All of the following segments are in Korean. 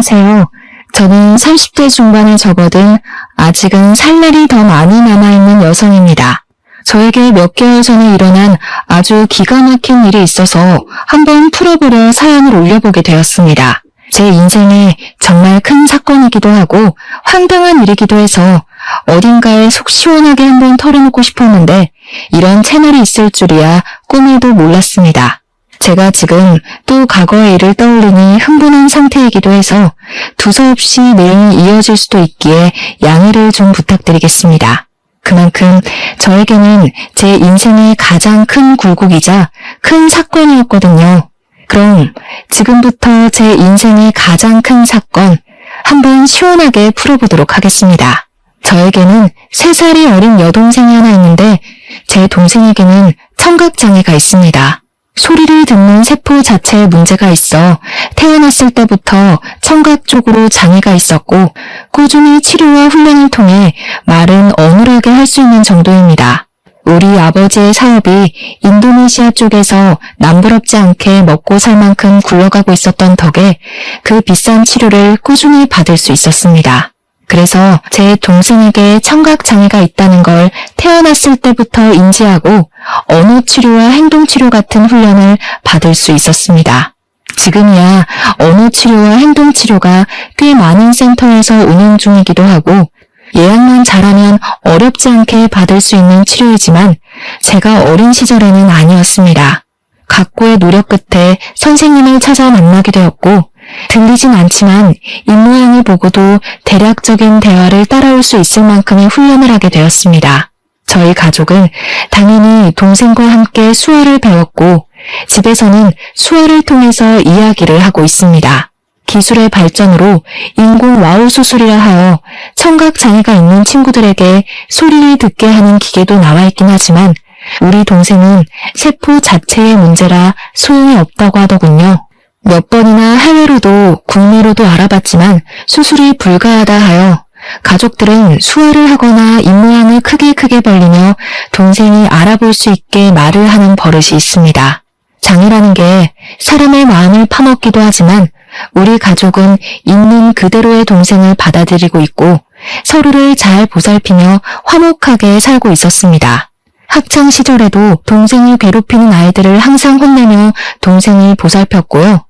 안녕하세요. 저는 30대 중반에 접어든 아직은 살 날이 더 많이 남아있는 여성입니다. 저에게 몇 개월 전에 일어난 아주 기가 막힌 일이 있어서 한번 풀어보려 사연을 올려보게 되었습니다. 제 인생에 정말 큰 사건이기도 하고 황당한 일이기도 해서 어딘가에 속 시원하게 한번 털어놓고 싶었는데 이런 채널이 있을 줄이야 꿈에도 몰랐습니다. 제가 지금 또 과거의 일을 떠올리니 흥분한 상태이기도 해서 두서없이 내용이 이어질 수도 있기에 양해를 좀 부탁드리겠습니다. 그만큼 저에게는 제 인생의 가장 큰 굴곡이자 큰 사건이었거든요. 그럼 지금부터 제 인생의 가장 큰 사건 한번 시원하게 풀어보도록 하겠습니다. 저에게는 3살이 어린 여동생이 하나 있는데 제 동생에게는 청각장애가 있습니다. 소리를 듣는 세포 자체에 문제가 있어 태어났을 때부터 청각 쪽으로 장애가 있었고 꾸준히 치료와 훈련을 통해 말은 어눌하게 할 수 있는 정도입니다. 우리 아버지의 사업이 인도네시아 쪽에서 남부럽지 않게 먹고 살 만큼 굴러가고 있었던 덕에 그 비싼 치료를 꾸준히 받을 수 있었습니다. 그래서 제 동생에게 청각장애가 있다는 걸 태어났을 때부터 인지하고 언어 치료와 행동 치료 같은 훈련을 받을 수 있었습니다. 지금이야 언어 치료와 행동 치료가 꽤 많은 센터에서 운영 중이기도 하고 예약만 잘하면 어렵지 않게 받을 수 있는 치료이지만 제가 어린 시절에는 아니었습니다. 각고의 노력 끝에 선생님을 찾아 만나게 되었고 들리진 않지만 입모양을 보고도 대략적인 대화를 따라올 수 있을 만큼의 훈련을 하게 되었습니다. 저희 가족은 당연히 동생과 함께 수어를 배웠고 집에서는 수어를 통해서 이야기를 하고 있습니다. 기술의 발전으로 인공 와우 수술이라 하여 청각장애가 있는 친구들에게 소리를 듣게 하는 기계도 나와 있긴 하지만 우리 동생은 세포 자체의 문제라 소용이 없다고 하더군요. 몇 번이나 해외로도 국내로도 알아봤지만 수술이 불가하다 하여 가족들은 수화를 하거나 입모양을 크게 벌리며 동생이 알아볼 수 있게 말을 하는 버릇이 있습니다. 장애라는 게 사람의 마음을 파먹기도 하지만 우리 가족은 있는 그대로의 동생을 받아들이고 있고 서로를 잘 보살피며 화목하게 살고 있었습니다. 학창 시절에도 동생을 괴롭히는 아이들을 항상 혼내며 동생을 보살폈고요.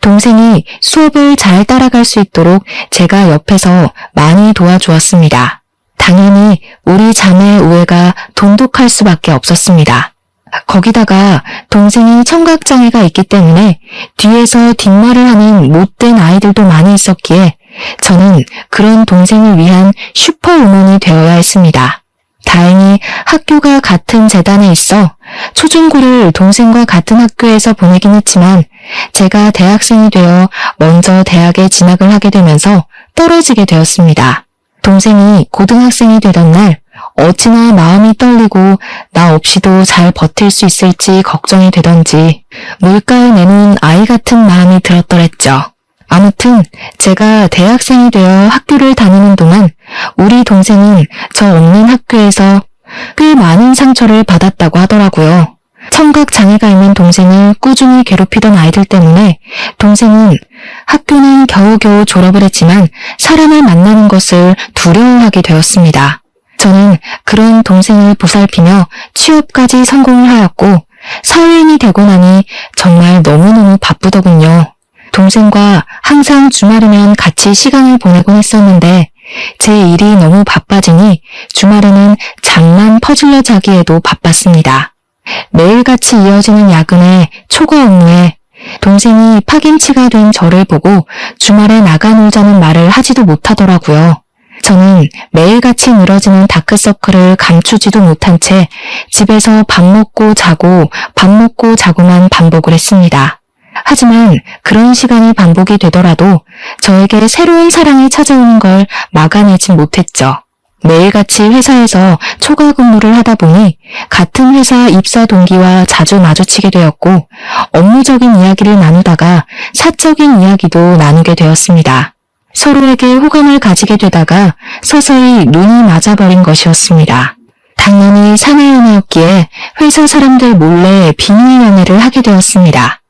동생이 수업을 잘 따라갈 수 있도록 제가 옆에서 많이 도와주었습니다. 당연히 우리 자매의 우애가 돈독할 수밖에 없었습니다. 거기다가 동생이 청각장애가 있기 때문에 뒤에서 뒷말을 하는 못된 아이들도 많이 있었기에 저는 그런 동생을 위한 슈퍼우먼이 되어야 했습니다. 다행히 학교가 같은 재단에 있어 초중고를 동생과 같은 학교에서 보내긴 했지만 제가 대학생이 되어 먼저 대학에 진학을 하게 되면서 떨어지게 되었습니다. 동생이 고등학생이 되던 날 어찌나 마음이 떨리고 나 없이도 잘 버틸 수 있을지 걱정이 되던지 물가에 내놓은 아이 같은 마음이 들었더랬죠. 아무튼 제가 대학생이 되어 학교를 다니는 동안 우리 동생은 저 없는 학교에서 꽤 많은 상처를 받았다고 하더라고요. 청각장애가 있는 동생을 꾸준히 괴롭히던 아이들 때문에 동생은 학교는 겨우겨우 졸업을 했지만 사람을 만나는 것을 두려워하게 되었습니다. 저는 그런 동생을 보살피며 취업까지 성공을 하였고 사회인이 되고 나니 정말 너무너무 바쁘더군요. 동생과 항상 주말이면 같이 시간을 보내곤 했었는데 제 일이 너무 바빠지니 주말에는 잠만 퍼질러 자기에도 바빴습니다. 매일같이 이어지는 야근에 초과 업무에 동생이 파김치가 된 저를 보고 주말에 나가 놀자는 말을 하지도 못하더라고요. 저는 매일같이 늘어지는 다크서클을 감추지도 못한 채 집에서 밥 먹고 자고만 반복을 했습니다. 하지만 그런 시간이 반복이 되더라도 저에게 새로운 사랑이 찾아오는 걸 막아내진 못했죠. 매일같이 회사에서 초과 근무를 하다 보니 같은 회사 입사 동기와 자주 마주치게 되었고 업무적인 이야기를 나누다가 사적인 이야기도 나누게 되었습니다. 서로에게 호감을 가지게 되다가 서서히 눈이 맞아버린 것이었습니다. 당연히 사내연애였기에 회사 사람들 몰래 비밀 연애를 하게 되었습니다.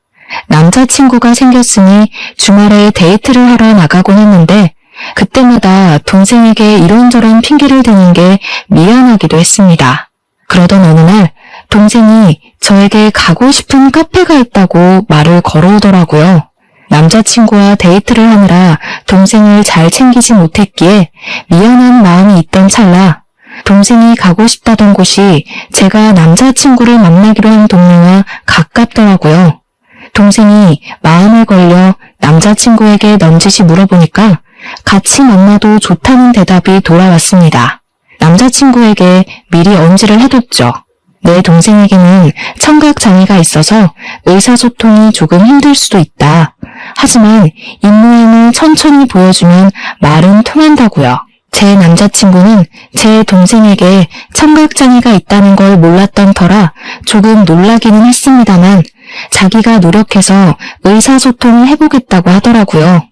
남자친구가 생겼으니 주말에 데이트를 하러 나가곤 했는데 그때마다 동생에게 이런저런 핑계를 대는 게 미안하기도 했습니다. 그러던 어느 날 동생이 저에게 가고 싶은 카페가 있다고 말을 걸어오더라고요. 남자친구와 데이트를 하느라 동생을 잘 챙기지 못했기에 미안한 마음이 있던 찰나 동생이 가고 싶다던 곳이 제가 남자친구를 만나기로 한 동네와 가깝더라고요. 동생이 마음에 걸려 남자친구에게 넌지시 물어보니까 같이 만나도 좋다는 대답이 돌아왔습니다. 남자친구에게 미리 언지를 해뒀죠. 내 동생에게는 청각장애가 있어서 의사소통이 조금 힘들 수도 있다. 하지만 입모양을 천천히 보여주면 말은 통한다고요. 제 남자친구는 제 동생에게 청각장애가 있다는 걸 몰랐던 터라 조금 놀라기는 했습니다만 자기가 노력해서 의사소통을 해보겠다고 하더라고요.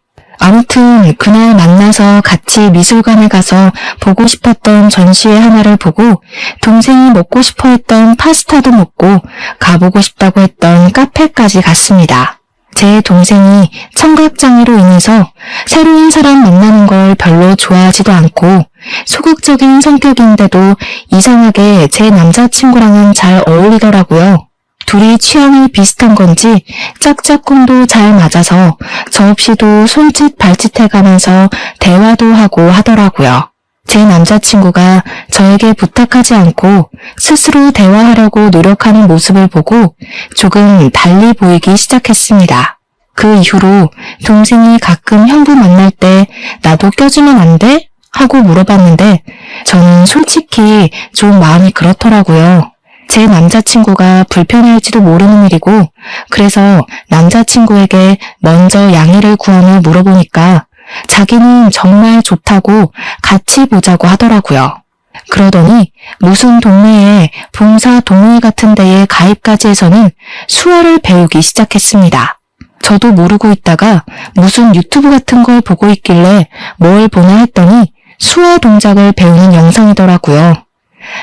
아무튼 그날 만나서 같이 미술관에 가서 보고 싶었던 전시회 하나를 보고 동생이 먹고 싶어 했던 파스타도 먹고 가보고 싶다고 했던 카페까지 갔습니다. 제 동생이 청각장애로 인해서 새로운 사람 만나는 걸 별로 좋아하지도 않고 소극적인 성격인데도 이상하게 제 남자친구랑은 잘 어울리더라고요. 둘이 취향이 비슷한 건지 짝짝꿍도 잘 맞아서 저 없이도 손짓 발짓 해가면서 대화도 하고 하더라고요. 제 남자친구가 저에게 부탁하지 않고 스스로 대화하려고 노력하는 모습을 보고 조금 달리 보이기 시작했습니다. 그 이후로 동생이 가끔 형부 만날 때 나도 껴주면 안 돼? 하고 물어봤는데 저는 솔직히 좀 마음이 그렇더라고요. 제 남자친구가 불편할지도 모르는 일이고 그래서 남자친구에게 먼저 양해를 구하며 물어보니까 자기는 정말 좋다고 같이 보자고 하더라고요. 그러더니 무슨 동네에 봉사 동호회 같은 데에 가입까지 해서는 수어를 배우기 시작했습니다. 저도 모르고 있다가 무슨 유튜브 같은 걸 보고 있길래 뭘 보나 했더니 수어 동작을 배우는 영상이더라고요.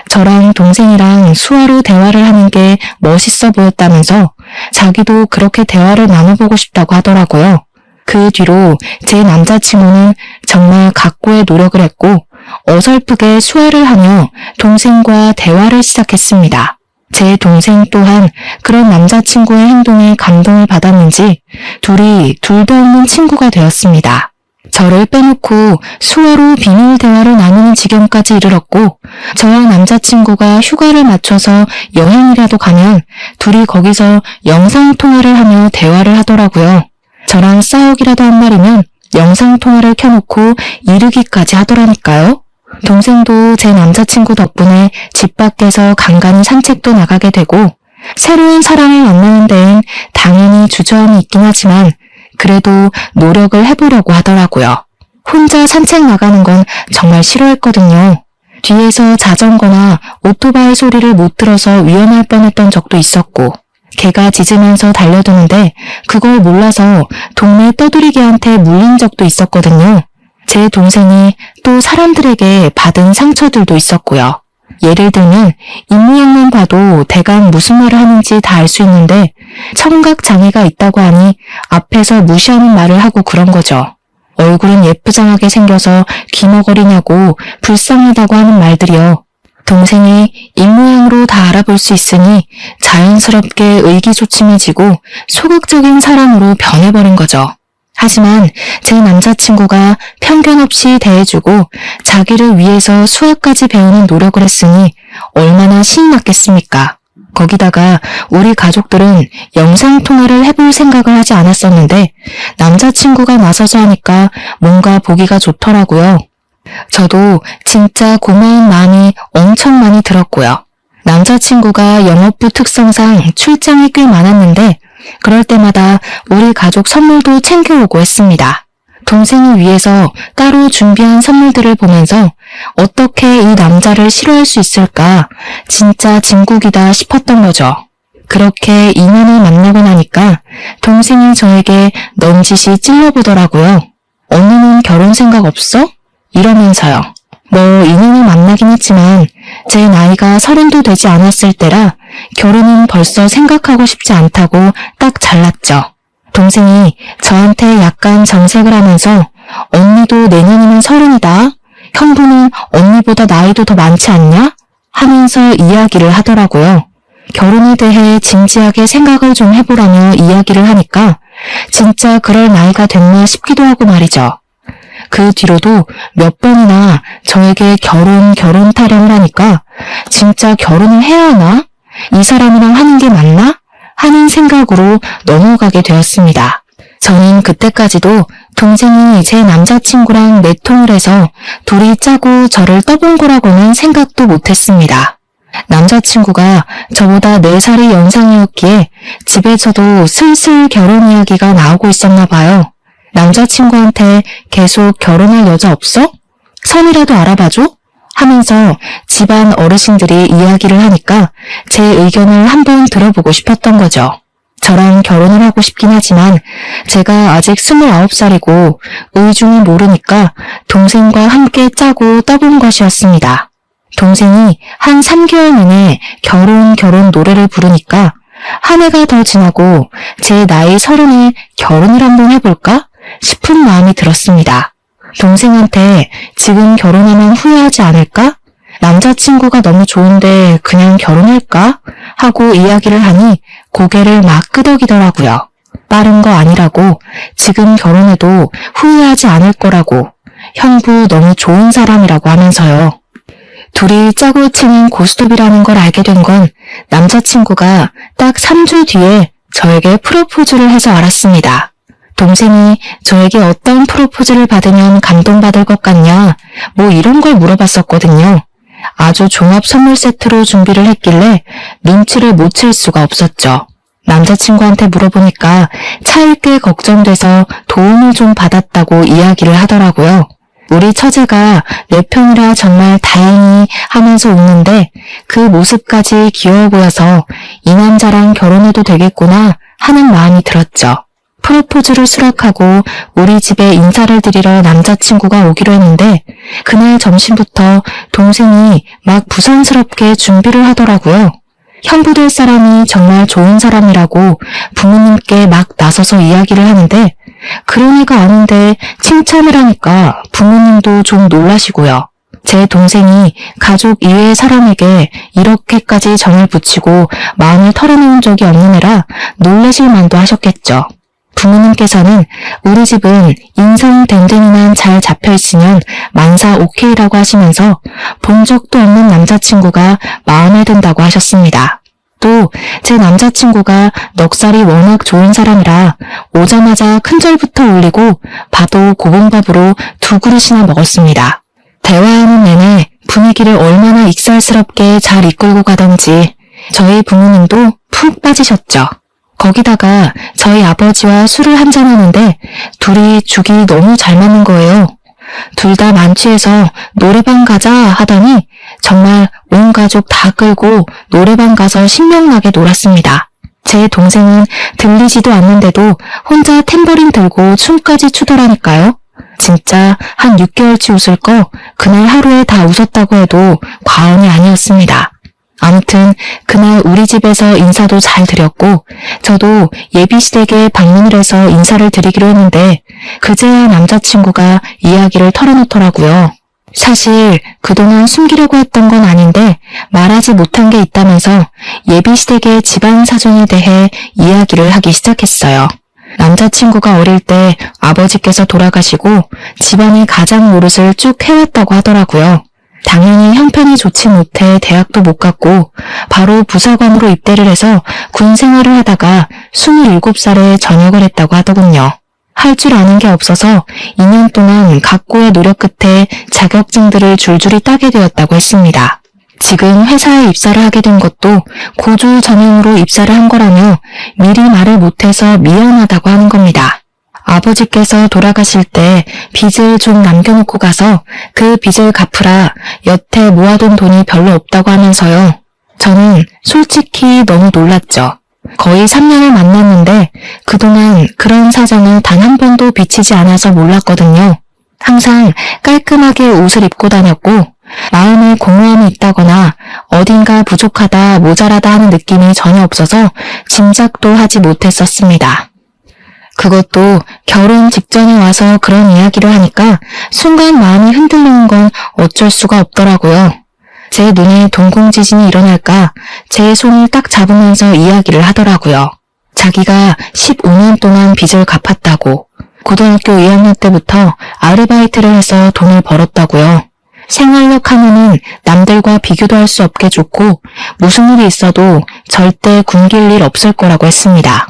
저랑 동생이랑 수어로 대화를 하는 게 멋있어 보였다면서 자기도 그렇게 대화를 나눠보고 싶다고 하더라고요. 그 뒤로 제 남자친구는 정말 각고의 노력을 했고 어설프게 수어를 하며 동생과 대화를 시작했습니다. 제 동생 또한 그런 남자친구의 행동에 감동을 받았는지 둘이 둘도 없는 친구가 되었습니다. 저를 빼놓고 수어로 비밀 대화를 나누는 지경까지 이르렀고 저와 남자친구가 휴가를 맞춰서 여행이라도 가면 둘이 거기서 영상통화를 하며 대화를 하더라고요. 저랑 싸우기라도 한 말이면 영상통화를 켜놓고 이르기까지 하더라니까요. 동생도 제 남자친구 덕분에 집 밖에서 간간히 산책도 나가게 되고 새로운 사람을 만나는 데엔 당연히 주저함이 있긴 하지만 그래도 노력을 해보려고 하더라고요. 혼자 산책 나가는 건 정말 싫어했거든요. 뒤에서 자전거나 오토바이 소리를 못 들어서 위험할 뻔했던 적도 있었고 개가 짖으면서 달려드는데 그걸 몰라서 동네 떠돌이개한테 물린 적도 있었거든요. 제 동생이 또 사람들에게 받은 상처들도 있었고요. 예를 들면 입모양만 봐도 대강 무슨 말을 하는지 다 알 수 있는데 청각장애가 있다고 하니 앞에서 무시하는 말을 하고 그런 거죠. 얼굴은 예쁘장하게 생겨서 기머거리냐고 불쌍하다고 하는 말들이요. 동생이 입모양으로 다 알아볼 수 있으니 자연스럽게 의기소침해지고 소극적인 사람으로 변해버린 거죠. 하지만 제 남자친구가 편견 없이 대해주고 자기를 위해서 수학까지 배우는 노력을 했으니 얼마나 신이 났겠습니까? 거기다가 우리 가족들은 영상통화를 해볼 생각을 하지 않았었는데 남자친구가 나서서 하니까 뭔가 보기가 좋더라고요. 저도 진짜 고마운 마음이 엄청 많이 들었고요. 남자친구가 영업부 특성상 출장이 꽤 많았는데 그럴 때마다 우리 가족 선물도 챙겨오고 했습니다. 동생을 위해서 따로 준비한 선물들을 보면서 어떻게 이 남자를 싫어할 수 있을까 진짜 진국이다 싶었던 거죠. 그렇게 인연을 만나고 나니까 동생이 저에게 넌지시 찔러보더라고요. 언니는 결혼 생각 없어? 이러면서요. 인연을 만나긴 했지만 제 나이가 30도 되지 않았을 때라 결혼은 벌써 생각하고 싶지 않다고 딱 잘랐죠. 동생이 저한테 약간 정색을 하면서 언니도 내년이면 30이다. 형부는 언니보다 나이도 더 많지 않냐? 하면서 이야기를 하더라고요. 결혼에 대해 진지하게 생각을 좀 해보라며 이야기를 하니까 진짜 그럴 나이가 됐나 싶기도 하고 말이죠. 그 뒤로도 몇 번이나 저에게 결혼 타령을 하니까 진짜 결혼을 해야 하나? 이 사람이랑 하는 게 맞나? 하는 생각으로 넘어가게 되었습니다. 저는 그때까지도 동생이 제 남자친구랑 내통을 해서 둘이 짜고 저를 떠본 거라고는 생각도 못했습니다. 남자친구가 저보다 4살이 연상이었기에 집에서도 슬슬 결혼 이야기가 나오고 있었나 봐요. 남자친구한테 계속 결혼할 여자 없어? 선이라도 알아봐줘? 하면서 집안 어르신들이 이야기를 하니까 제 의견을 한번 들어보고 싶었던 거죠. 저랑 결혼을 하고 싶긴 하지만 제가 아직 29살이고 의중이 모르니까 동생과 함께 짜고 떠본 것이었습니다. 동생이 한 3개월 내내 결혼 노래를 부르니까 한 해가 더 지나고 제 나이 30에 결혼을 한번 해볼까 싶은 마음이 들었습니다. 동생한테 지금 결혼하면 후회하지 않을까? 남자친구가 너무 좋은데 그냥 결혼할까? 하고 이야기를 하니 고개를 막 끄덕이더라고요. 빠른 거 아니라고, 지금 결혼해도 후회하지 않을 거라고, 형부 너무 좋은 사람이라고 하면서요. 둘이 짜고 치는 고스톱이라는 걸 알게 된 건 남자친구가 딱 3주 뒤에 저에게 프로포즈를 해서 알았습니다. 동생이 저에게 어떤 프로포즈를 받으면 감동받을 것 같냐, 뭐 이런 걸 물어봤었거든요. 아주 종합 선물 세트로 준비를 했길래 눈치를 못 챌 수가 없었죠. 남자친구한테 물어보니까 차일게 걱정돼서 도움을 좀 받았다고 이야기를 하더라고요. 우리 처제가 내 편이라 정말 다행히 하면서 웃는데 그 모습까지 귀여워 보여서 이 남자랑 결혼해도 되겠구나 하는 마음이 들었죠. 프로포즈를 수락하고 우리 집에 인사를 드리러 남자친구가 오기로 했는데 그날 점심부터 동생이 막 부산스럽게 준비를 하더라고요. 형부 될 사람이 정말 좋은 사람이라고 부모님께 막 나서서 이야기를 하는데 그런 애가 아닌데 칭찬을 하니까 부모님도 좀 놀라시고요. 제 동생이 가족 이외의 사람에게 이렇게까지 정을 붙이고 마음을 털어놓은 적이 없는 애라 놀라실 만도 하셨겠죠. 부모님께서는 우리 집은 인성됨됨이만 잘 잡혀있으면 만사 오케이라고 하시면서 본 적도 없는 남자친구가 마음에 든다고 하셨습니다. 또 제 남자친구가 넉살이 워낙 좋은 사람이라 오자마자 큰절부터 올리고 밥도 고봉밥으로 2그릇이나 먹었습니다. 대화하는 내내 분위기를 얼마나 익살스럽게 잘 이끌고 가던지 저희 부모님도 푹 빠지셨죠. 거기다가 저희 아버지와 술을 한잔하는데 둘이 죽이 너무 잘 맞는 거예요. 둘 다 만취해서 노래방 가자 하더니 정말 온 가족 다 끌고 노래방 가서 신명나게 놀았습니다. 제 동생은 들리지도 않는데도 혼자 탬버린 들고 춤까지 추더라니까요. 진짜 한 6개월치 웃을 거 그날 하루에 다 웃었다고 해도 과언이 아니었습니다. 아무튼 그날 우리 집에서 인사도 잘 드렸고 저도 예비시댁에 방문을 해서 인사를 드리기로 했는데 그제야 남자친구가 이야기를 털어놓더라고요. 사실 그동안 숨기려고 했던 건 아닌데 말하지 못한 게 있다면서 예비시댁의 집안 사정에 대해 이야기를 하기 시작했어요. 남자친구가 어릴 때 아버지께서 돌아가시고 집안의 가장 노릇을 쭉 해왔다고 하더라고요. 당연히 형편이 좋지 못해 대학도 못 갔고 바로 부사관으로 입대를 해서 군 생활을 하다가 27살에 전역을 했다고 하더군요. 할 줄 아는 게 없어서 2년 동안 각고의 노력 끝에 자격증들을 줄줄이 따게 되었다고 했습니다. 지금 회사에 입사를 하게 된 것도 고졸 전형으로 입사를 한 거라며 미리 말을 못해서 미안하다고 하는 겁니다. 아버지께서 돌아가실 때 빚을 좀 남겨놓고 가서 그 빚을 갚으라 여태 모아둔 돈이 별로 없다고 하면서요. 저는 솔직히 너무 놀랐죠. 거의 3년을 만났는데 그동안 그런 사정을 단 한 번도 비치지 않아서 몰랐거든요. 항상 깔끔하게 옷을 입고 다녔고 마음에 공허함이 있다거나 어딘가 부족하다, 모자라다 하는 느낌이 전혀 없어서 짐작도 하지 못했었습니다. 그것도 결혼 직전에 와서 그런 이야기를 하니까 순간 마음이 흔들리는 건 어쩔 수가 없더라고요. 제 눈에 동공지진이 일어날까 제 손을 딱 잡으면서 이야기를 하더라고요. 자기가 15년 동안 빚을 갚았다고, 고등학교 2학년 때부터 아르바이트를 해서 돈을 벌었다고요. 생활력 하면은 남들과 비교도 할 수 없게 좋고 무슨 일이 있어도 절대 굶길 일 없을 거라고 했습니다.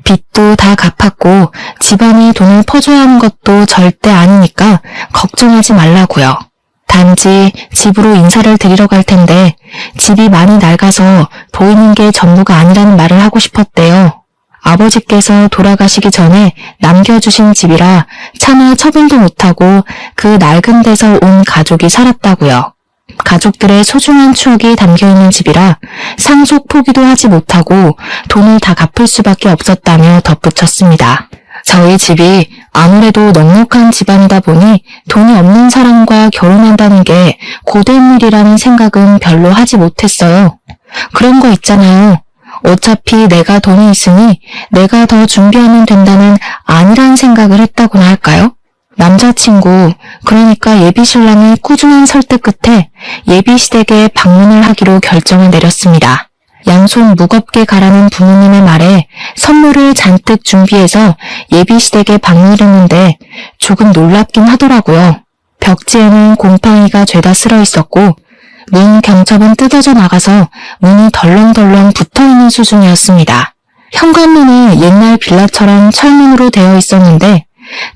빚도 다 갚았고 집안이 돈을 퍼줘야 하는 것도 절대 아니니까 걱정하지 말라고요. 단지 집으로 인사를 드리러 갈 텐데 집이 많이 낡아서 보이는 게 전부가 아니라는 말을 하고 싶었대요. 아버지께서 돌아가시기 전에 남겨주신 집이라 차마 처분도 못하고 그 낡은 데서 온 가족이 살았다고요. 가족들의 소중한 추억이 담겨있는 집이라 상속 포기도 하지 못하고 돈을 다 갚을 수밖에 없었다며 덧붙였습니다. 저희 집이 아무래도 넉넉한 집안이다 보니 돈이 없는 사람과 결혼한다는 게 고된 일이라는 생각은 별로 하지 못했어요. 그런 거 있잖아요. 어차피 내가 돈이 있으니 내가 더 준비하면 된다는 안일한 생각을 했다고나 할까요? 남자친구, 그러니까 예비신랑의 꾸준한 설득 끝에 예비시댁에 방문을 하기로 결정을 내렸습니다. 양손 무겁게 가라는 부모님의 말에 선물을 잔뜩 준비해서 예비시댁에 방문을 했는데 조금 놀랍긴 하더라고요. 벽지에는 곰팡이가 죄다 쓸어 있었고 문 경첩은 뜯어져 나가서 문이 덜렁덜렁 붙어있는 수준이었습니다. 현관문이 옛날 빌라처럼 철문으로 되어 있었는데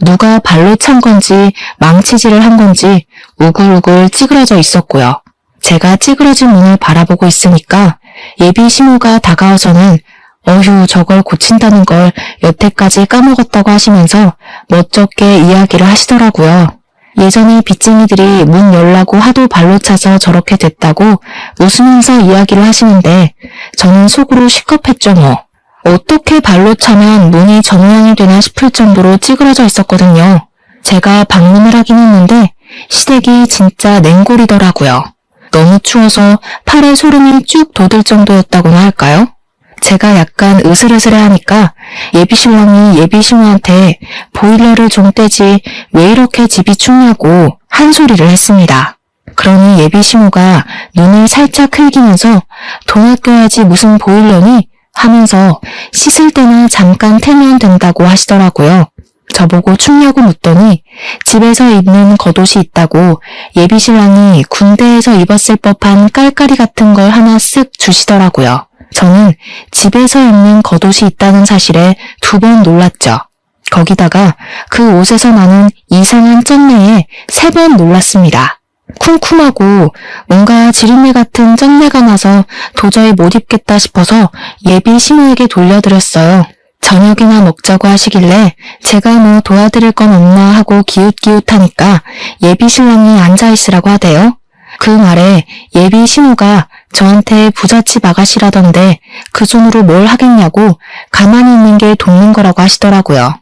누가 발로 찬 건지 망치질을 한 건지 우글우글 찌그러져 있었고요. 제가 찌그러진 문을 바라보고 있으니까 예비 시모가 다가와서는 어휴, 저걸 고친다는 걸 여태까지 까먹었다고 하시면서 멋쩍게 이야기를 하시더라고요. 예전에 빚쟁이들이 문 열라고 하도 발로 차서 저렇게 됐다고 웃으면서 이야기를 하시는데 저는 속으로 시겁했죠 뭐. 어떻게 발로 차면 문이 저 모양이 되나 싶을 정도로 찌그러져 있었거든요. 제가 방문을 하긴 했는데 시댁이 진짜 냉골이더라고요. 너무 추워서 팔에 소름이 쭉 돋을 정도였다고나 할까요? 제가 약간 으슬으슬해하니까 예비신랑이 예비신부한테 보일러를 좀 떼지 왜 이렇게 집이 춥냐고 한 소리를 했습니다. 그러니 예비신부가 눈을 살짝 흘기면서 돈 아껴야지 무슨 보일러니? 하면서 씻을 때나 잠깐 태면 된다고 하시더라고요. 저보고 춥냐고 묻더니 집에서 입는 겉옷이 있다고 예비신랑이 군대에서 입었을 법한 깔깔이 같은 걸 하나 쓱 주시더라고요. 저는 집에서 입는 겉옷이 있다는 사실에 2번 놀랐죠. 거기다가 그 옷에서 나는 이상한 쩐내에 3번 놀랐습니다. 쿰쿰하고 뭔가 지린내 같은 쩐내가 나서 도저히 못 입겠다 싶어서 예비 시모에게 돌려드렸어요. 저녁이나 먹자고 하시길래 제가 뭐 도와드릴 건 없나 하고 기웃기웃하니까 예비 신랑이 앉아있으라고 하대요. 그 말에 예비 시모가 저한테 부잣집 아가씨라던데 그 손으로 뭘 하겠냐고 가만히 있는 게 돕는 거라고 하시더라고요.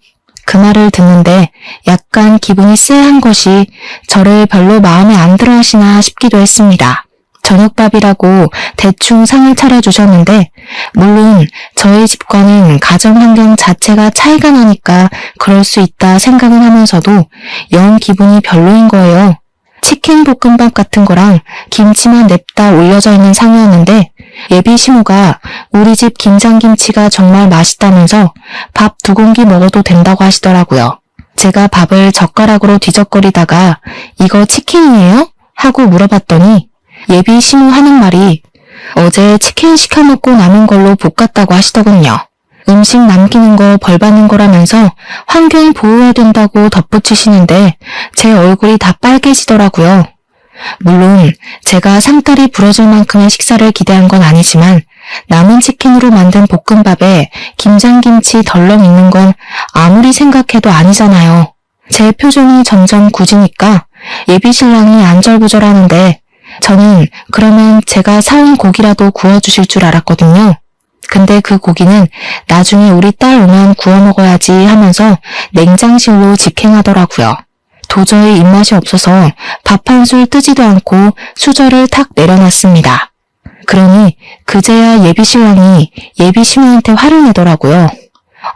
그 말을 듣는데 약간 기분이 쎄한 것이 저를 별로 마음에 안 들어 하시나 싶기도 했습니다. 저녁밥이라고 대충 상을 차려주셨는데 물론 저희 집과는 가정환경 자체가 차이가 나니까 그럴 수 있다 생각은 하면서도 영 기분이 별로인 거예요. 치킨 볶음밥 같은 거랑 김치만 냅다 올려져 있는 상이었는데 예비 시모가 우리 집 김장김치가 정말 맛있다면서 밥 2공기 먹어도 된다고 하시더라고요. 제가 밥을 젓가락으로 뒤적거리다가 이거 치킨이에요? 하고 물어봤더니 예비 시모 하는 말이 어제 치킨 시켜 먹고 남은 걸로 볶았다고 하시더군요. 음식 남기는 거 벌 받는 거라면서 환경 보호해야 된다고 덧붙이시는데 제 얼굴이 다 빨개지더라고요. 물론 제가 상다리 부러질 만큼의 식사를 기대한 건 아니지만 남은 치킨으로 만든 볶음밥에 김장김치 덜렁 있는 건 아무리 생각해도 아니잖아요. 제 표정이 점점 굳으니까 예비신랑이 안절부절하는데 저는 그러면 제가 사온 고기라도 구워주실 줄 알았거든요. 근데 그 고기는 나중에 우리 딸 오면 구워 먹어야지 하면서 냉장실로 직행하더라고요. 도저히 입맛이 없어서 밥 한 술 뜨지도 않고 수저를 탁 내려놨습니다. 그러니 그제야 예비신랑이 예비신우한테 화를 내더라고요.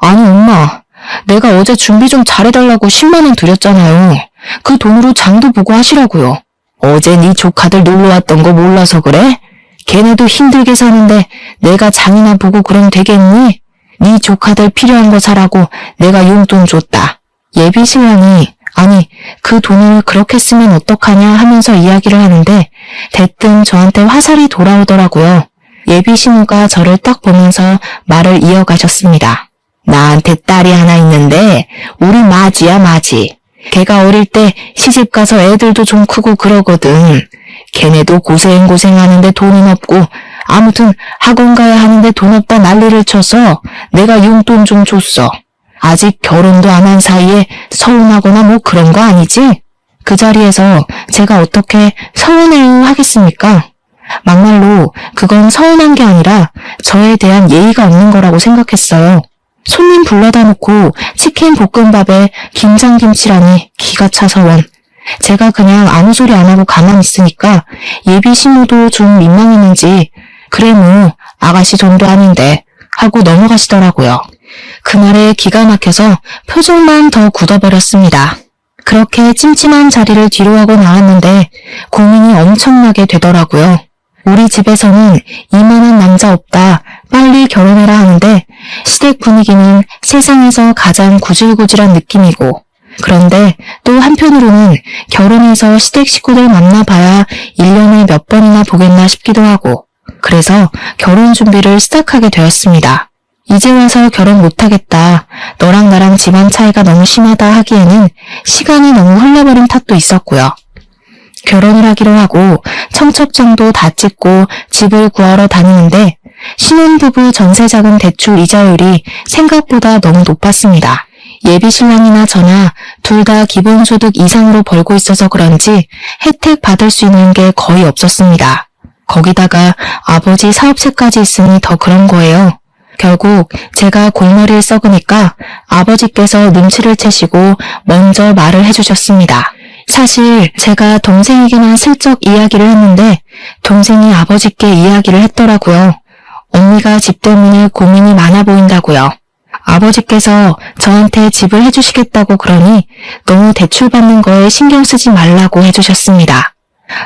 아니 엄마, 내가 어제 준비 좀 잘해달라고 10만 원 드렸잖아요. 그 돈으로 장도 보고 하시라고요. 어제 네 조카들 놀러왔던 거 몰라서 그래? 걔네도 힘들게 사는데 내가 장이나 보고 그럼 되겠니? 네 조카들 필요한 거 사라고 내가 용돈 줬다. 예비신랑이 아니 그 돈을 그렇게 쓰면 어떡하냐 하면서 이야기를 하는데 대뜸 저한테 화살이 돌아오더라고요. 예비신우가 저를 딱 보면서 말을 이어가셨습니다. 나한테 딸이 하나 있는데 우리 마지야 마지. 걔가 어릴 때 시집가서 애들도 좀 크고 그러거든. 걔네도 고생하는데 돈은 없고 아무튼 학원 가야 하는데 돈 없다 난리를 쳐서 내가 용돈 좀 줬어. 아직 결혼도 안 한 사이에 서운하거나 뭐 그런 거 아니지? 그 자리에서 제가 어떻게 서운해요 하겠습니까? 막말로 그건 서운한 게 아니라 저에 대한 예의가 없는 거라고 생각했어요. 손님 불러다 놓고 치킨 볶음밥에 김장김치라니 기가 차서 원. 제가 그냥 아무 소리 안 하고 가만히 있으니까 예비 신우도 좀 민망했는지 그래 뭐 아가씨 돈도 아닌데 하고 넘어가시더라고요. 그 말에 기가 막혀서 표정만 더 굳어버렸습니다. 그렇게 찜찜한 자리를 뒤로하고 나왔는데 고민이 엄청나게 되더라고요. 우리 집에서는 이만한 남자 없다, 빨리 결혼해라 하는데 시댁 분위기는 세상에서 가장 구질구질한 느낌이고 그런데 또 한편으로는 결혼해서 시댁 식구들 만나봐야 1년에 몇 번이나 보겠나 싶기도 하고 그래서 결혼 준비를 시작하게 되었습니다. 이제 와서 결혼 못하겠다, 너랑 나랑 집안 차이가 너무 심하다 하기에는 시간이 너무 흘러버린 탓도 있었고요. 결혼을 하기로 하고 청첩장도 다 찍고 집을 구하러 다니는데 신혼부부 전세자금 대출 이자율이 생각보다 너무 높았습니다. 예비신랑이나 저나 둘 다 기본소득 이상으로 벌고 있어서 그런지 혜택 받을 수 있는 게 거의 없었습니다. 거기다가 아버지 사업체까지 있으니 더 그런 거예요. 결국 제가 골머리를 썩으니까 아버지께서 눈치를 채시고 먼저 말을 해주셨습니다. 사실 제가 동생에게만 슬쩍 이야기를 했는데 동생이 아버지께 이야기를 했더라고요. 언니가 집 때문에 고민이 많아 보인다고요. 아버지께서 저한테 집을 해주시겠다고 그러니 너무 대출받는 거에 신경 쓰지 말라고 해주셨습니다.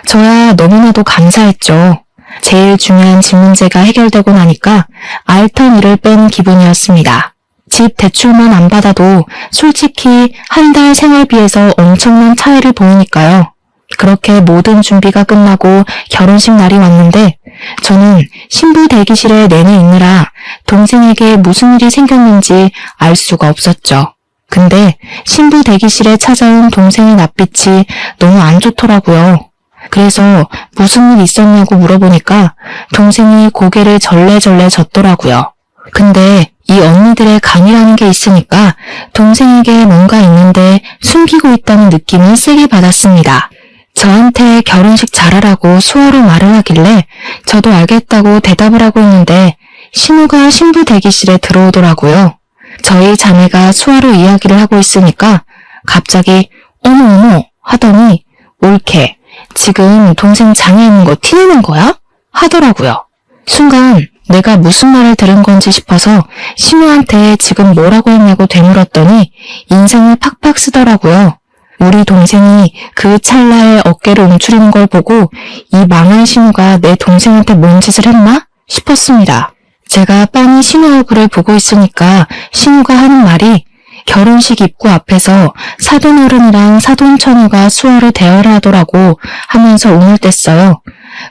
저야 너무나도 감사했죠. 제일 중요한 집 문제가 해결되고 나니까 알턴 일을 뺀 기분이었습니다. 집 대출만 안 받아도 솔직히 한 달 생활비에서 엄청난 차이를 보이니까요. 그렇게 모든 준비가 끝나고 결혼식 날이 왔는데 저는 신부 대기실에 내내 있느라 동생에게 무슨 일이 생겼는지 알 수가 없었죠. 근데 신부 대기실에 찾아온 동생의 낯빛이 너무 안 좋더라고요. 그래서 무슨 일 있었냐고 물어보니까 동생이 고개를 절레절레 젓더라고요. 근데 이 언니들의 감이라는 게 있으니까 동생에게 뭔가 있는데 숨기고 있다는 느낌을 세게 받았습니다. 저한테 결혼식 잘하라고 수어로 말을 하길래 저도 알겠다고 대답을 하고 있는데 신우가 신부 대기실에 들어오더라고요. 저희 자매가 수어로 이야기를 하고 있으니까 갑자기 어머 하더니 옳게 지금 동생 장에 있는 거 티내는 거야? 하더라고요. 순간 내가 무슨 말을 들은 건지 싶어서 신우한테 지금 뭐라고 했냐고 되물었더니 인상을 팍팍 쓰더라고요. 우리 동생이 그 찰나에 어깨를 움츠리는 걸 보고 이 망한 신우가 내 동생한테 뭔 짓을 했나 싶었습니다. 제가 빤히 신우 얼굴을 보고 있으니까 신우가 하는 말이 결혼식 입구 앞에서 사돈어른이랑 사돈처녀가 수어를 대화를 하더라고 하면서 운을 뗐어요.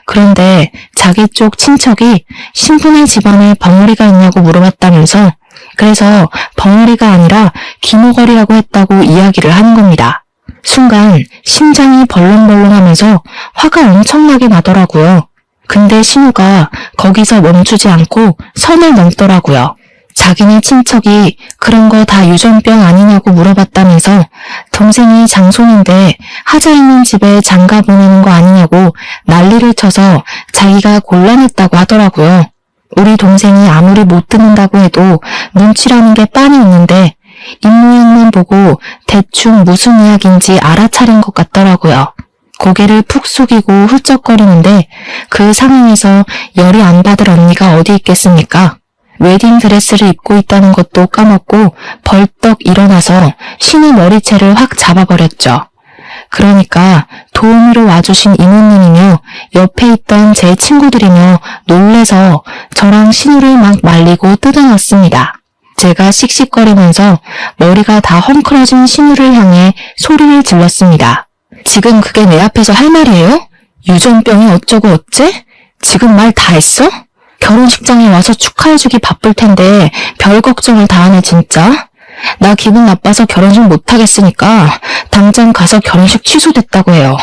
그런데 자기 쪽 친척이 신부네 집안에 벙어리가 있냐고 물어봤다면서 그래서 벙어리가 아니라 기모거리라고 했다고 이야기를 하는 겁니다. 순간 심장이 벌렁벌렁하면서 화가 엄청나게 나더라고요. 근데 신우가 거기서 멈추지 않고 선을 넘더라고요. 자기네 친척이 그런 거 다 유전병 아니냐고 물어봤다면서 동생이 장손인데 하자 있는 집에 장가 보내는 거 아니냐고 난리를 쳐서 자기가 곤란했다고 하더라고요. 우리 동생이 아무리 못 듣는다고 해도 눈치라는 게 빤히 있는데 입모양만 보고 대충 무슨 이야기인지 알아차린 것 같더라고요. 고개를 푹 숙이고 훌쩍거리는데 그 상황에서 열이 안 받을 언니가 어디 있겠습니까? 웨딩드레스를 입고 있다는 것도 까먹고 벌떡 일어나서 신우 머리채를 확 잡아버렸죠. 그러니까 도우미로 와주신 이모님이며 옆에 있던 제 친구들이며 놀래서 저랑 신우를 막 말리고 뜯어놨습니다. 제가 씩씩거리면서 머리가 다 헝클어진 신우를 향해 소리를 질렀습니다. 지금 그게 내 앞에서 할 말이에요? 유전병이 어쩌고 어째? 지금 말 다 했어? 결혼식장에 와서 축하해주기 바쁠 텐데 별 걱정을 다 하네 진짜. 나 기분 나빠서 결혼식 못하겠으니까 당장 가서 결혼식 취소됐다고 해요.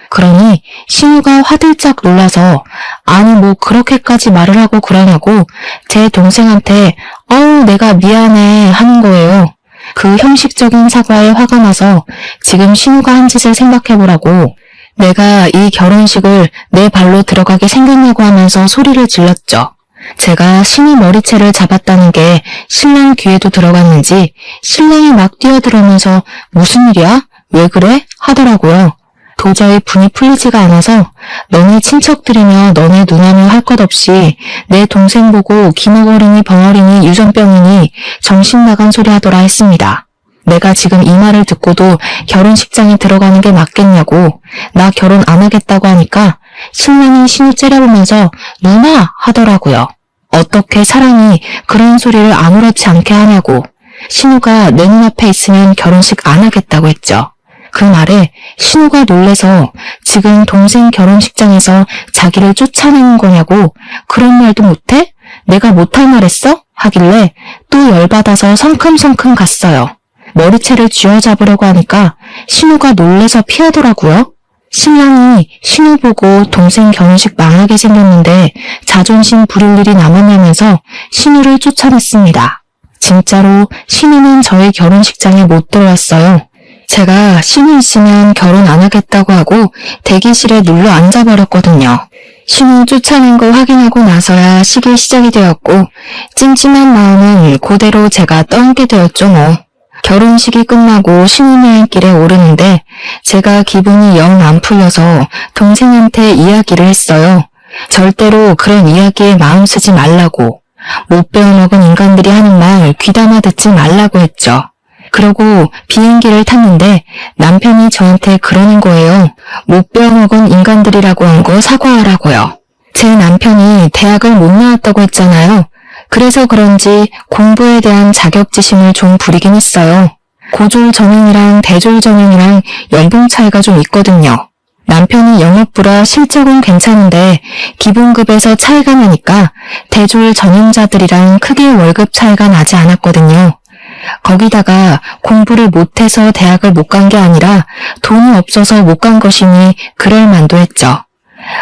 그러니 신우가 화들짝 놀라서 아니 뭐 그렇게까지 말을 하고 그러냐고 제 동생한테 어우 내가 미안해 하는 거예요. 그 형식적인 사과에 화가 나서 지금 신우가 한 짓을 생각해보라고 내가 이 결혼식을 내 발로 들어가게 생겼냐고 하면서 소리를 질렀죠. 제가 신우 머리채를 잡았다는 게 신랑 귀에도 들어갔는지 신랑이 막 뛰어들어오면서 무슨 일이야? 왜 그래? 하더라고요. 도저히 분이 풀리지가 않아서 너네 친척들이며 너네 누나며 할 것 없이 내 동생 보고 기먹어리니 벙어리니 유전병이니 정신 나간 소리 하더라 했습니다. 내가 지금 이 말을 듣고도 결혼식장에 들어가는 게 맞겠냐고 나 결혼 안 하겠다고 하니까 신랑이 신우 째려보면서 누나 하더라고요. 어떻게 사람이 그런 소리를 아무렇지 않게 하냐고 신우가 내 눈앞에 있으면 결혼식 안 하겠다고 했죠. 그 말에 신우가 놀래서 지금 동생 결혼식장에서 자기를 쫓아내는 거냐고 그런 말도 못해? 내가 못할 말 했어? 하길래 또 열받아서 성큼성큼 갔어요. 머리채를 쥐어잡으려고 하니까 신우가 놀래서 피하더라고요. 신랑이 신우 보고 동생 결혼식 망하게 생겼는데 자존심 부릴 일이 남았냐면서 신우를 쫓아냈습니다. 진짜로 신우는 저희 결혼식장에 못 들어왔어요. 제가 신우 있으면 결혼 안 하겠다고 하고 대기실에 눌러 앉아버렸거든요. 신우 쫓아낸 거 확인하고 나서야 식이 시작이 되었고 찜찜한 마음은 그대로 제가 떠안게 되었죠 뭐. 결혼식이 끝나고 신혼여행길에 오르는데 제가 기분이 영 안 풀려서 동생한테 이야기를 했어요. 절대로 그런 이야기에 마음 쓰지 말라고. 못 배워먹은 인간들이 하는 말 귀담아 듣지 말라고 했죠. 그러고 비행기를 탔는데 남편이 저한테 그러는 거예요. 못 배워먹은 인간들이라고 한 거 사과하라고요. 제 남편이 대학을 못 나왔다고 했잖아요. 그래서 그런지 공부에 대한 자격지심을 좀 부리긴 했어요. 고졸 전형이랑 대졸 전형이랑 연봉 차이가 좀 있거든요. 남편이 영업부라 실적은 괜찮은데 기본급에서 차이가 나니까 대졸 전형자들이랑 크게 월급 차이가 나지 않았거든요. 거기다가 공부를 못해서 대학을 못 간 게 아니라 돈이 없어서 못 간 것이니 그럴 만도 했죠.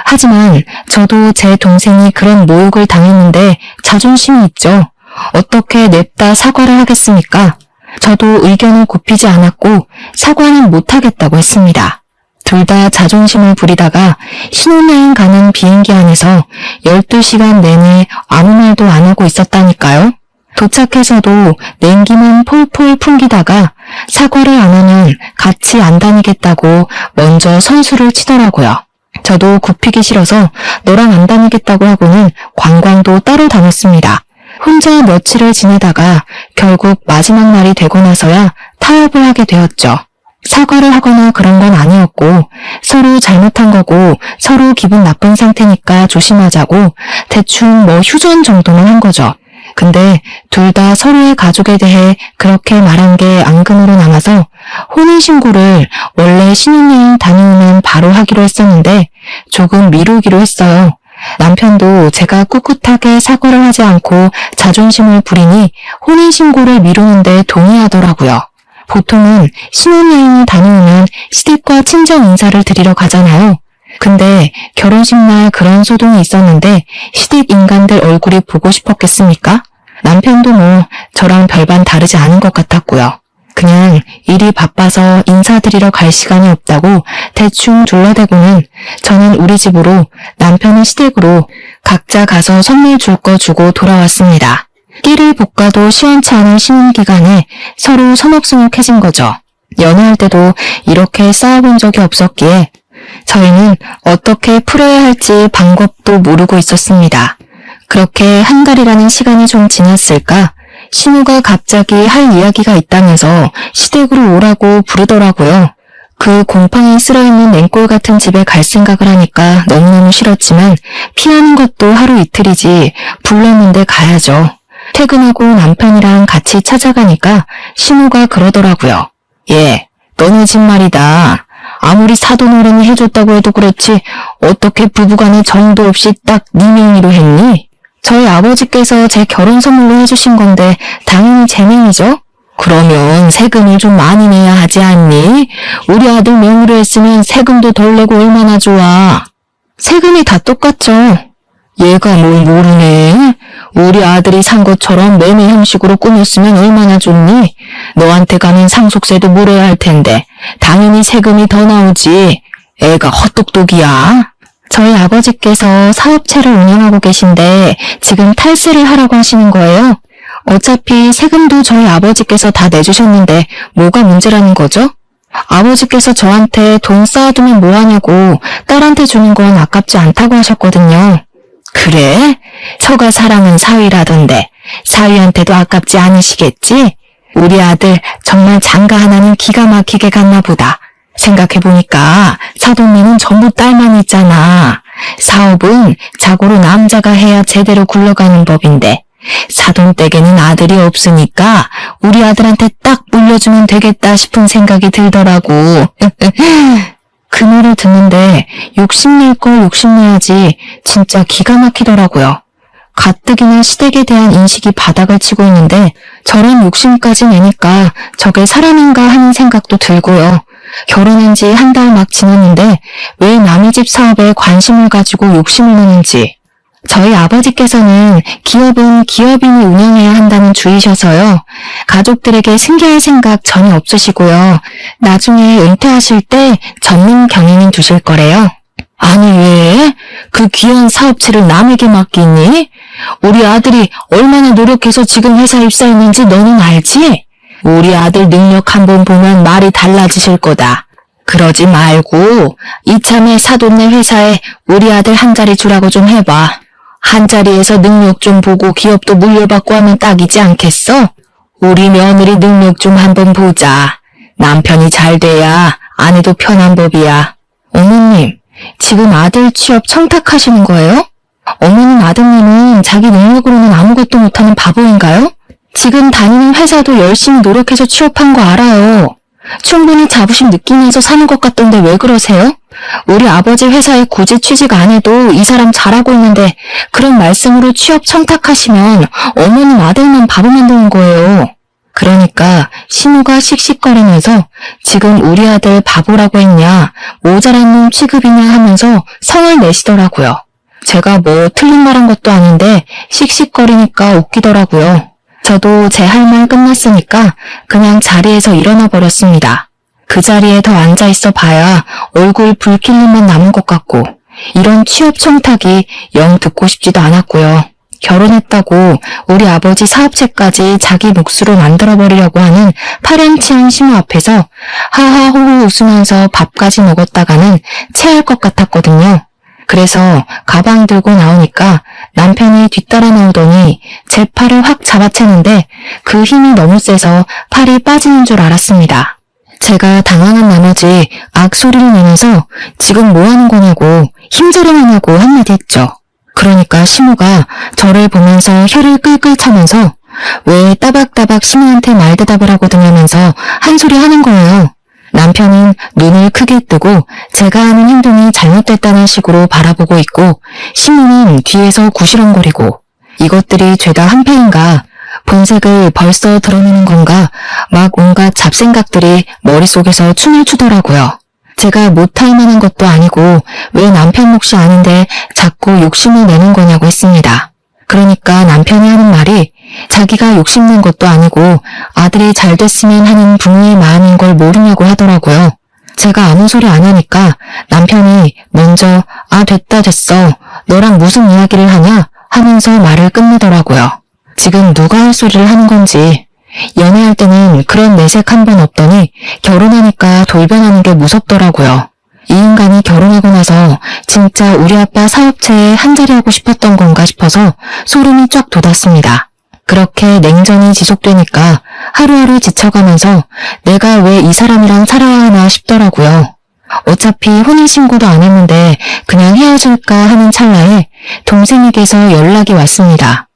하지만 저도 제 동생이 그런 모욕을 당했는데 자존심이 있죠. 어떻게 냅다 사과를 하겠습니까? 저도 의견을 굽히지 않았고 사과는 못하겠다고 했습니다. 둘 다 자존심을 부리다가 신혼여행 가는 비행기 안에서 12시간 내내 아무 말도 안 하고 있었다니까요. 도착해서도 냉기만 폴폴 풍기다가 사과를 안 하면 같이 안 다니겠다고 먼저 선수를 치더라고요. 저도 굽히기 싫어서 너랑 안 다니겠다고 하고는 관광도 따로 다녔습니다. 혼자 며칠을 지내다가 결국 마지막 날이 되고 나서야 타협을 하게 되었죠. 사과를 하거나 그런 건 아니었고 서로 잘못한 거고 서로 기분 나쁜 상태니까 조심하자고 대충 뭐 휴전 정도만 한 거죠. 근데 둘 다 서로의 가족에 대해 그렇게 말한 게 앙금으로 남아서 혼인신고를 원래 신혼여행 다녀오면 바로 하기로 했었는데 조금 미루기로 했어요. 남편도 제가 꿋꿋하게 사과를 하지 않고 자존심을 부리니 혼인신고를 미루는데 동의하더라고요. 보통은 신혼여행이 다녀오면 시댁과 친정 인사를 드리러 가잖아요. 근데 결혼식 날 그런 소동이 있었는데 시댁 인간들 얼굴이 보고 싶었겠습니까? 남편도 뭐 저랑 별반 다르지 않은 것 같았고요. 그냥 일이 바빠서 인사드리러 갈 시간이 없다고 대충 둘러대고는 저는 우리 집으로 남편은 시댁으로 각자 가서 선물 줄 거 주고 돌아왔습니다. 끼를 볶아도 시원치 않은 신혼 기간에 서로 서먹서먹해진 거죠. 연애할 때도 이렇게 싸워본 적이 없었기에 저희는 어떻게 풀어야 할지 방법도 모르고 있었습니다. 그렇게 한 달이라는 시간이 좀 지났을까 신우가 갑자기 할 이야기가 있다면서 시댁으로 오라고 부르더라고요. 그 곰팡이 쓸어있는 냉골 같은 집에 갈 생각을 하니까 너무너무 싫었지만 피하는 것도 하루 이틀이지 불렀는데 가야죠. 퇴근하고 남편이랑 같이 찾아가니까 신우가 그러더라고요. 예, 너네 집 말이다. 아무리 사돈어른이 해줬다고 해도 그렇지 어떻게 부부간에 정도 없이 딱 네 명의로 했니? 저희 아버지께서 제 결혼 선물로 해주신 건데 당연히 제 명이죠? 그러면 세금을 좀 많이 내야 하지 않니? 우리 아들 명의로 했으면 세금도 덜 내고 얼마나 좋아. 세금이 다 똑같죠. 얘가 뭘 모르네. 우리 아들이 산 것처럼 매매 형식으로 꾸몄으면 얼마나 좋니? 너한테 가면 상속세도 물어야 할 텐데 당연히 세금이 더 나오지. 애가 헛똑똑이야. 저희 아버지께서 사업체를 운영하고 계신데 지금 탈세를 하라고 하시는 거예요. 어차피 세금도 저희 아버지께서 다 내주셨는데 뭐가 문제라는 거죠? 아버지께서 저한테 돈 쌓아두면 뭐하냐고 딸한테 주는 건 아깝지 않다고 하셨거든요. 그래? 처가 사랑은 사위라던데 사위한테도 아깝지 않으시겠지? 우리 아들 정말 장가 하나는 기가 막히게 갔나 보다. 생각해보니까 사돈네는 전부 딸만 있잖아. 사업은 자고로 남자가 해야 제대로 굴러가는 법인데 사돈 댁에는 아들이 없으니까 우리 아들한테 딱 물려주면 되겠다 싶은 생각이 들더라고. 그 말을 듣는데 욕심낼 걸 욕심내야지 진짜 기가 막히더라고요. 가뜩이나 시댁에 대한 인식이 바닥을 치고 있는데 저런 욕심까지 내니까 저게 사람인가 하는 생각도 들고요. 결혼한 지 한 달 막 지났는데 왜 남의 집 사업에 관심을 가지고 욕심을 내는지. 저희 아버지께서는 기업은 기업인이 운영해야 한다는 주의셔서요. 가족들에게 승계할 생각 전혀 없으시고요. 나중에 은퇴하실 때 전문 경영인 두실 거래요. 아니 왜? 그 귀한 사업체를 남에게 맡기니? 우리 아들이 얼마나 노력해서 지금 회사에 입사했는지 너는 알지? 우리 아들 능력 한번 보면 말이 달라지실 거다. 그러지 말고 이참에 사돈네 회사에 우리 아들 한 자리 주라고 좀 해봐. 한 자리에서 능력 좀 보고 기업도 물려받고 하면 딱이지 않겠어? 우리 며느리 능력 좀 한번 보자. 남편이 잘 돼야 아내도 편한 법이야. 어머님, 지금 아들 취업 청탁하시는 거예요? 어머님 아드님은 자기 능력으로는 아무것도 못하는 바보인가요? 지금 다니는 회사도 열심히 노력해서 취업한 거 알아요. 충분히 자부심 느끼면서 사는 것 같던데 왜 그러세요? 우리 아버지 회사에 굳이 취직 안 해도 이 사람 잘하고 있는데 그런 말씀으로 취업 청탁하시면 어머님 아들만 바보 만드는 거예요. 그러니까 신우가 씩씩거리면서 지금 우리 아들 바보라고 했냐, 모자란 놈 취급이냐 하면서 성을 내시더라고요. 제가 뭐 틀린 말 한 것도 아닌데 씩씩거리니까 웃기더라고요. 저도 제 할 말 끝났으니까 그냥 자리에서 일어나 버렸습니다. 그 자리에 더 앉아있어 봐야 얼굴 붉힐 일만 남은 것 같고 이런 취업 청탁이 영 듣고 싶지도 않았고요. 결혼했다고 우리 아버지 사업체까지 자기 몫으로 만들어버리려고 하는 파렴치한 신우 앞에서 하하호호 웃으면서 밥까지 먹었다가는 체할 것 같았거든요. 그래서 가방 들고 나오니까 남편이 뒤따라 나오더니 제 팔을 확 잡아채는데 그 힘이 너무 세서 팔이 빠지는 줄 알았습니다. 제가 당황한 나머지 악소리를 내면서 지금 뭐 하는 거냐고 힘자랑하냐고 한마디 했죠. 그러니까 신우가 저를 보면서 혀를 끌끌 차면서 왜 따박따박 신우한테 말대답을 하거든요 한 소리 하는 거예요. 남편은 눈을 크게 뜨고 제가 하는 행동이 잘못됐다는 식으로 바라보고 있고 신우는 뒤에서 구시렁거리고 이것들이 죄다 한패인가, 본색을 벌써 드러내는 건가 막 온갖 잡생각들이 머릿속에서 춤을 추더라고요. 제가 못할 만한 것도 아니고 왜 남편 몫이 아닌데 자꾸 욕심을 내는 거냐고 했습니다. 그러니까 남편이 하는 말이 자기가 욕심낸 것도 아니고 아들이 잘 됐으면 하는 부모의 마음인 걸 모르냐고 하더라고요. 제가 아무 소리 안 하니까 남편이 먼저 아 됐다 됐어 너랑 무슨 이야기를 하냐 하면서 말을 끝내더라고요. 지금 누가 할 소리를 하는 건지. 연애할 때는 그런 내색 한 번 없더니 결혼하니까 돌변하는 게 무섭더라고요. 이 인간이 결혼하고 나서 진짜 우리 아빠 사업체에 한자리 하고 싶었던 건가 싶어서 소름이 쫙 돋았습니다. 그렇게 냉전이 지속되니까 하루하루 지쳐가면서 내가 왜 이 사람이랑 살아야 하나 싶더라고요. 어차피 혼인신고도 안 했는데 그냥 헤어질까 하는 찰나에 동생에게서 연락이 왔습니다.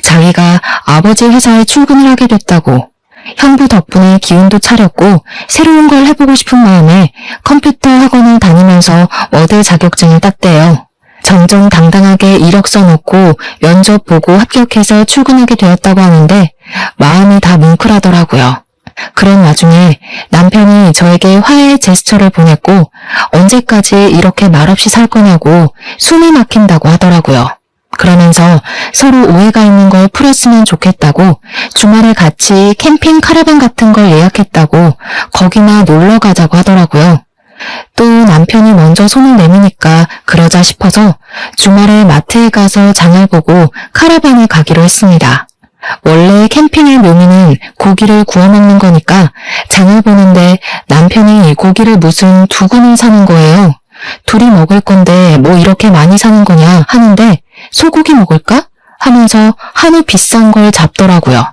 자기가 아버지 회사에 출근을 하게 됐다고. 형부 덕분에 기운도 차렸고 새로운 걸 해보고 싶은 마음에 컴퓨터 학원을 다니면서 워드 자격증을 땄대요. 정정당당하게 이력서 넣고 면접 보고 합격해서 출근하게 되었다고 하는데 마음이 다 뭉클하더라고요. 그런 와중에 남편이 저에게 화해의 제스처를 보냈고 언제까지 이렇게 말없이 살 거냐고 숨이 막힌다고 하더라고요. 그러면서 서로 오해가 있는 걸 풀었으면 좋겠다고 주말에 같이 캠핑 카라반 같은 걸 예약했다고 거기나 놀러 가자고 하더라고요. 또 남편이 먼저 손을 내미니까 그러자 싶어서 주말에 마트에 가서 장을 보고 카라반에 가기로 했습니다. 원래 캠핑의 묘미는 고기를 구워 먹는 거니까 장을 보는데 남편이 고기를 무슨 2근을 사는 거예요. 둘이 먹을 건데 뭐 이렇게 많이 사는 거냐 하는데 소고기 먹을까? 하면서 한우 비싼 걸 잡더라고요.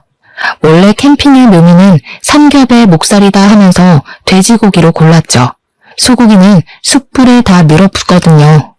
원래 캠핑의 묘미는 삼겹의 목살이다 하면서 돼지고기로 골랐죠. 소고기는 숯불에 다 늘어붙거든요.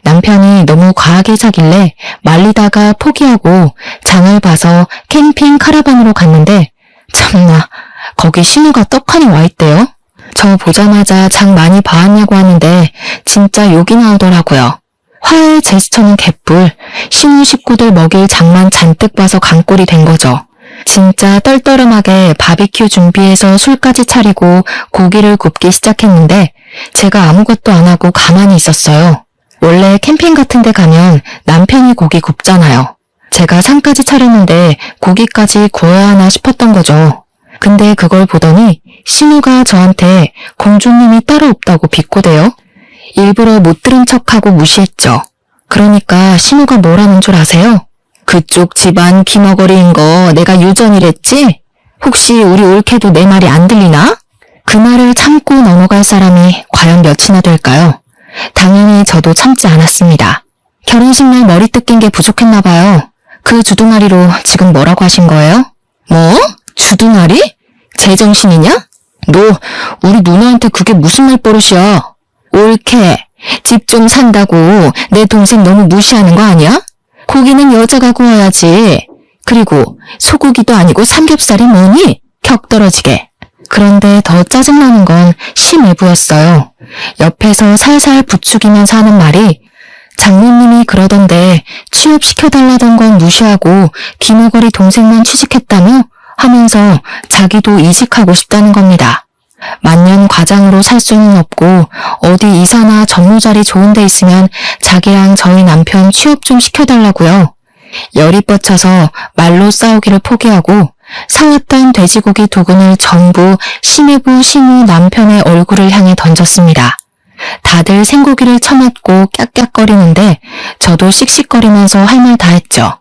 남편이 너무 과하게 사길래 말리다가 포기하고 장을 봐서 캠핑 카라반으로 갔는데 참나 거기 신우가 떡하니 와 있대요. 저 보자마자 장 많이 봐왔냐고 하는데 진짜 욕이 나오더라고요. 화해의 제스처는 개뿔, 신우 식구들 먹일 장만 잔뜩 봐서 강꼴이 된 거죠. 진짜 떨떠름하게 바비큐 준비해서 술까지 차리고 고기를 굽기 시작했는데 제가 아무것도 안 하고 가만히 있었어요. 원래 캠핑 같은 데 가면 남편이 고기 굽잖아요. 제가 상까지 차렸는데 고기까지 구워야 하나 싶었던 거죠. 근데 그걸 보더니 신우가 저한테 공주님이 따로 없다고 비꼬대요. 일부러 못 들은 척하고 무시했죠. 그러니까 신우가 뭐라는 줄 아세요? 그쪽 집안 귀머거리인 거 내가 유전이랬지? 혹시 우리 올케도 내 말이 안 들리나? 그 말을 참고 넘어갈 사람이 과연 몇이나 될까요? 당연히 저도 참지 않았습니다. 결혼식 날 머리 뜯긴 게 부족했나 봐요. 그 주둥아리로 지금 뭐라고 하신 거예요? 뭐? 주둥아리? 제정신이냐? 너 우리 누나한테 그게 무슨 말버릇이야? 올케, 집 좀 산다고 내 동생 너무 무시하는 거 아니야? 고기는 여자가 구워야지. 그리고 소고기도 아니고 삼겹살이 뭐니? 격 떨어지게. 그런데 더 짜증나는 건 심외부였어요. 옆에서 살살 부추기면서 하는 말이 장모님이 그러던데 취업시켜달라던 건 무시하고 귀머거리 동생만 취직했다며? 하면서 자기도 이직하고 싶다는 겁니다. 만년 과장으로 살 수는 없고 어디 이사나 전무자리 좋은 데 있으면 자기랑 저희 남편 취업 좀 시켜달라고요. 열이 뻗쳐서 말로 싸우기를 포기하고 사왔던 돼지고기 2근을 전부 심해부 신우 남편의 얼굴을 향해 던졌습니다. 다들 생고기를 처맞고 깍깍거리는데 저도 씩씩거리면서 할 말 다 했죠.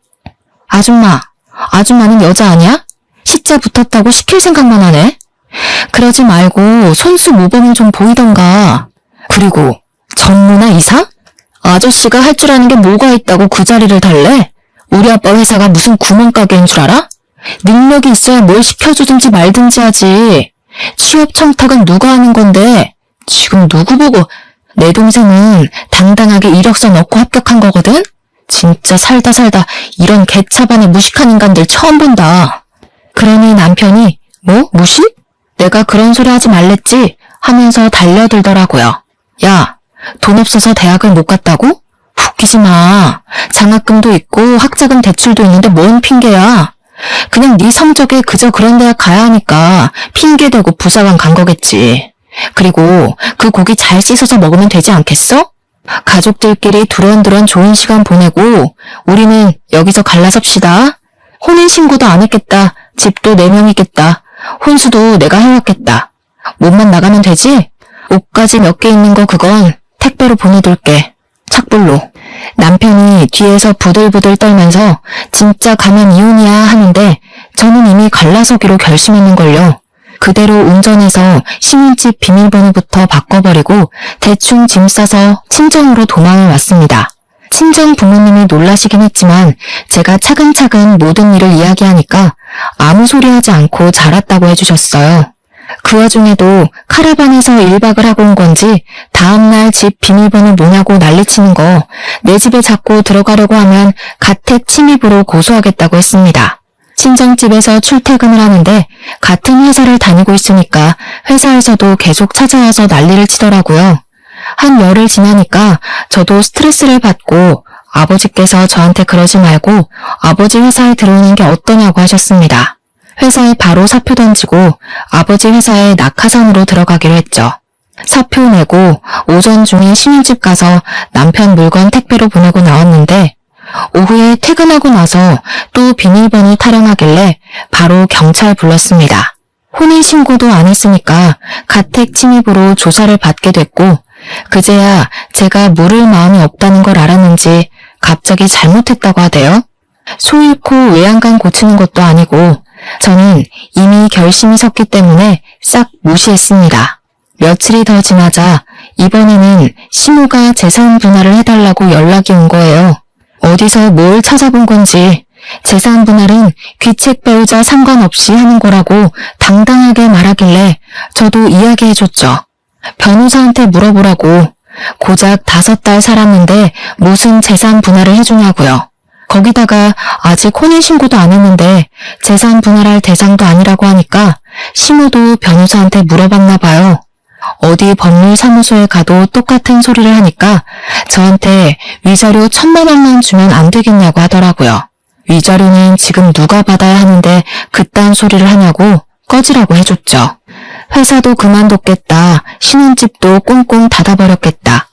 아줌마는 여자 아니야? 십자 붙었다고 시킬 생각만 하네. 그러지 말고 손수 모범을 좀 보이던가. 그리고 전무나 이사? 아저씨가 할 줄 아는 게 뭐가 있다고 그 자리를 달래? 우리 아빠 회사가 무슨 구멍가게인 줄 알아? 능력이 있어야 뭘 시켜주든지 말든지 하지. 취업 청탁은 누가 하는 건데 지금 누구 보고. 내 동생은 당당하게 이력서 넣고 합격한 거거든? 진짜 살다 이런 개차반에 무식한 인간들 처음 본다. 그러니 남편이 뭐? 무시? 내가 그런 소리 하지 말랬지? 하면서 달려들더라고요. 야, 돈 없어서 대학을 못 갔다고? 웃기지 마. 장학금도 있고 학자금 대출도 있는데 뭔 핑계야. 그냥 네 성적에 그저 그런 대학 가야 하니까 핑계대고 부사관 간 거겠지. 그리고 그 고기 잘 씻어서 먹으면 되지 않겠어? 가족들끼리 두런두런 좋은 시간 보내고 우리는 여기서 갈라섭시다. 혼인신고도 안 했겠다. 집도 4명이겠다. 혼수도 내가 해왔겠다. 몸만 나가면 되지? 옷까지 몇 개 있는 거 그건 택배로 보내둘게. 착불로. 남편이 뒤에서 부들부들 떨면서 진짜 가면 이혼이야 하는데 저는 이미 갈라서기로 결심했는걸요. 그대로 운전해서 신혼집 비밀번호부터 바꿔버리고 대충 짐 싸서 친정으로 도망을 왔습니다. 친정 부모님이 놀라시긴 했지만 제가 차근차근 모든 일을 이야기하니까 아무 소리 하지 않고 잘 왔다고 해주셨어요. 그 와중에도 카라반에서 1박을 하고 온 건지 다음날 집 비밀번호 뭐냐고 난리치는 거 내 집에 자꾸 들어가려고 하면 가택 침입으로 고소하겠다고 했습니다. 친정집에서 출퇴근을 하는데 같은 회사를 다니고 있으니까 회사에서도 계속 찾아와서 난리를 치더라고요. 한 열흘 지나니까 저도 스트레스를 받고 아버지께서 저한테 그러지 말고 아버지 회사에 들어오는 게 어떠냐고 하셨습니다. 회사에 바로 사표 던지고 아버지 회사에 낙하산으로 들어가기로 했죠. 사표 내고 오전 중에 신혼집 가서 남편 물건 택배로 보내고 나왔는데 오후에 퇴근하고 나서 또 비밀번호 타령하길래 바로 경찰 불렀습니다. 혼인신고도 안 했으니까 가택 침입으로 조사를 받게 됐고 그제야 제가 물을 마음이 없다는 걸 알았는지 갑자기 잘못했다고 하대요. 소 잃고 외양간 고치는 것도 아니고 저는 이미 결심이 섰기 때문에 싹 무시했습니다. 며칠이 더 지나자 이번에는 시모가 재산 분할을 해달라고 연락이 온 거예요. 어디서 뭘 찾아본 건지 재산 분할은 귀책 배우자 상관없이 하는 거라고 당당하게 말하길래 저도 이야기해줬죠. 변호사한테 물어보라고. 고작 5달 살았는데 무슨 재산 분할을 해주냐고요. 거기다가 아직 혼인신고도 안 했는데 재산 분할할 대상도 아니라고 하니까 시모도 변호사한테 물어봤나 봐요. 어디 법률사무소에 가도 똑같은 소리를 하니까 저한테 위자료 1,000만 원만 주면 안 되겠냐고 하더라고요. 위자료는 지금 누가 받아야 하는데 그딴 소리를 하냐고 꺼지라고 해줬죠. 회사도 그만뒀겠다. 신혼집도 꽁꽁 닫아버렸겠다.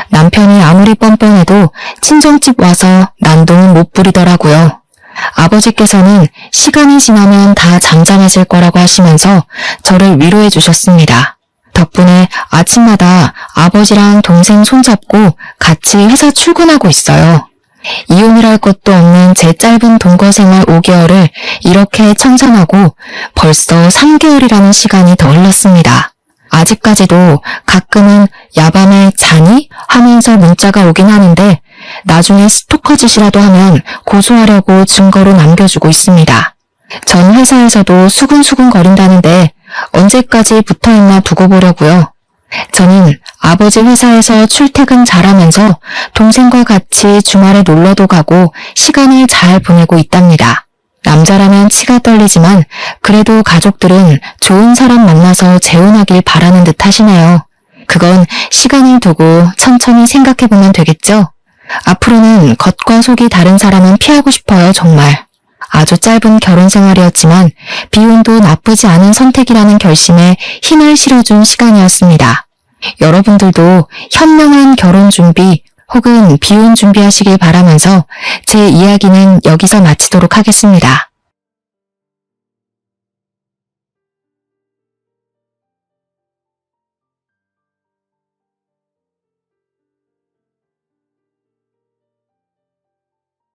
남편이 아무리 뻔뻔해도 친정집 와서 난동은 못 부리더라고요. 아버지께서는 시간이 지나면 다 잠잠해질 거라고 하시면서 저를 위로해 주셨습니다. 덕분에 아침마다 아버지랑 동생 손잡고 같이 회사 출근하고 있어요. 이혼이랄 것도 없는 제 짧은 동거 생활 5개월을 이렇게 청산하고 벌써 3개월이라는 시간이 더 흘렀습니다. 아직까지도 가끔은 야밤에 자니? 하면서 문자가 오긴 하는데 나중에 스토커 짓이라도 하면 고소하려고 증거로 남겨주고 있습니다. 전 회사에서도 수근수근 거린다는데 언제까지 붙어있나 두고 보려고요. 저는 아버지 회사에서 출퇴근 잘하면서 동생과 같이 주말에 놀러도 가고 시간을 잘 보내고 있답니다. 남자라면 치가 떨리지만 그래도 가족들은 좋은 사람 만나서 재혼하길 바라는 듯 하시네요. 그건 시간을 두고 천천히 생각해보면 되겠죠? 앞으로는 겉과 속이 다른 사람은 피하고 싶어요, 정말. 아주 짧은 결혼 생활이었지만 비혼도 나쁘지 않은 선택이라는 결심에 힘을 실어준 시간이었습니다. 여러분들도 현명한 결혼 준비 혹은 비혼 준비하시길 바라면서 제 이야기는 여기서 마치도록 하겠습니다.